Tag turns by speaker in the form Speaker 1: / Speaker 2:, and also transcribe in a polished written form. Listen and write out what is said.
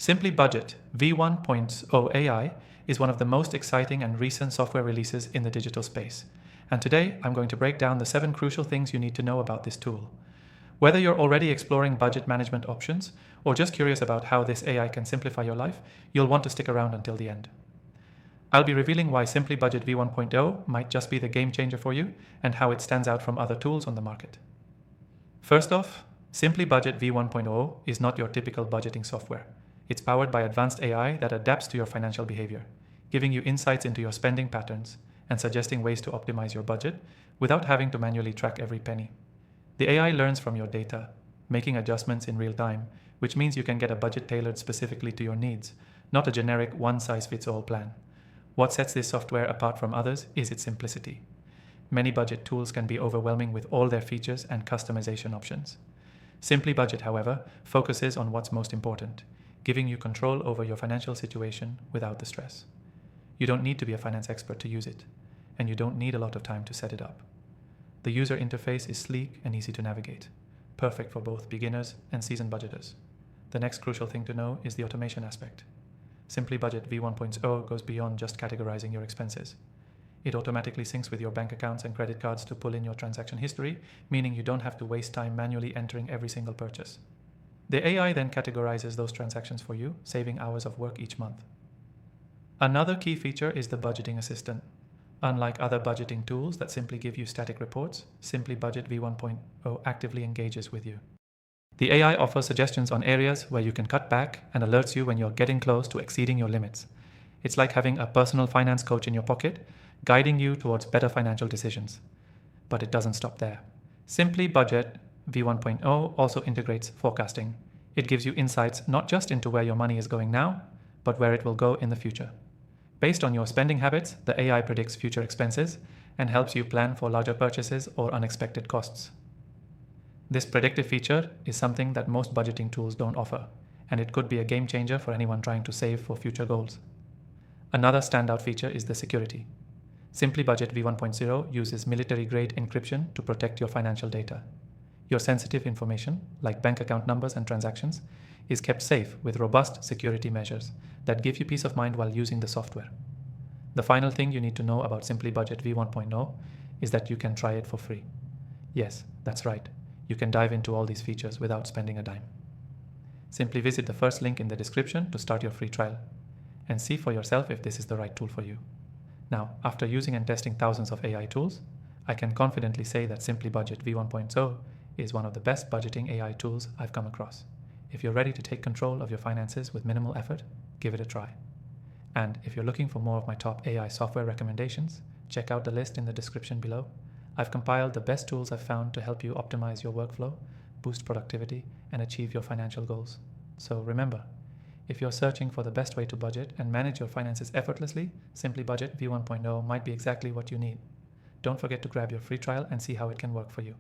Speaker 1: SimplyBudget V1.0 AI is one of the most exciting and recent software releases in the digital space. And today, I'm going to break down the 7 crucial things you need to know about this tool. Whether you're already exploring budget management options or just curious about how this AI can simplify your life, you'll want to stick around until the end. I'll be revealing why SimplyBudget V1.0 might just be the game changer for you and how it stands out from other tools on the market. First off, SimplyBudget V1.0 is not your typical budgeting software. It's powered by advanced AI that adapts to your financial behavior, giving you insights into your spending patterns and suggesting ways to optimize your budget without having to manually track every penny. The AI learns from your data, making adjustments in real time, which means you can get a budget tailored specifically to your needs, not a generic one-size-fits-all plan. What sets this software apart from others is its simplicity. Many budget tools can be overwhelming with all their features and customization options. SimplyBudget, however, focuses on what's most important, giving you control over your financial situation without the stress. You don't need to be a finance expert to use it, and you don't need a lot of time to set it up. The user interface is sleek and easy to navigate, perfect for both beginners and seasoned budgeters. The next crucial thing to know is the automation aspect. SimplyBudget V1.0 goes beyond just categorizing your expenses. It automatically syncs with your bank accounts and credit cards to pull in your transaction history, meaning you don't have to waste time manually entering every single purchase. The AI then categorizes those transactions for you, saving hours of work each month. Another key feature is the budgeting assistant. Unlike other budgeting tools that simply give you static reports, SimplyBudget V1.0 actively engages with you. The AI offers suggestions on areas where you can cut back and alerts you when you're getting close to exceeding your limits. It's like having a personal finance coach in your pocket, guiding you towards better financial decisions. But it doesn't stop there. SimplyBudget V1.0 also integrates forecasting. It gives you insights not just into where your money is going now, but where it will go in the future. Based on your spending habits, the AI predicts future expenses and helps you plan for larger purchases or unexpected costs. This predictive feature is something that most budgeting tools don't offer, and it could be a game changer for anyone trying to save for future goals. Another standout feature is the security. SimplyBudget V1.0 uses military-grade encryption to protect your financial data. Your sensitive information, like bank account numbers and transactions, is kept safe with robust security measures that give you peace of mind while using the software. The final thing you need to know about SimplyBudget V1.0 is that you can try it for free. Yes, that's right. You can dive into all these features without spending a dime. Simply visit the first link in the description to start your free trial and see for yourself if this is the right tool for you. Now, after using and testing thousands of AI tools, I can confidently say that SimplyBudget V1.0 is one of the best budgeting AI tools I've come across. If you're ready to take control of your finances with minimal effort, give it a try. And if you're looking for more of my top AI software recommendations, check out the list in the description below. I've compiled the best tools I've found to help you optimize your workflow, boost productivity, and achieve your financial goals. So remember, if you're searching for the best way to budget and manage your finances effortlessly, SimplyBudget V1.0 might be exactly what you need. Don't forget to grab your free trial and see how it can work for you.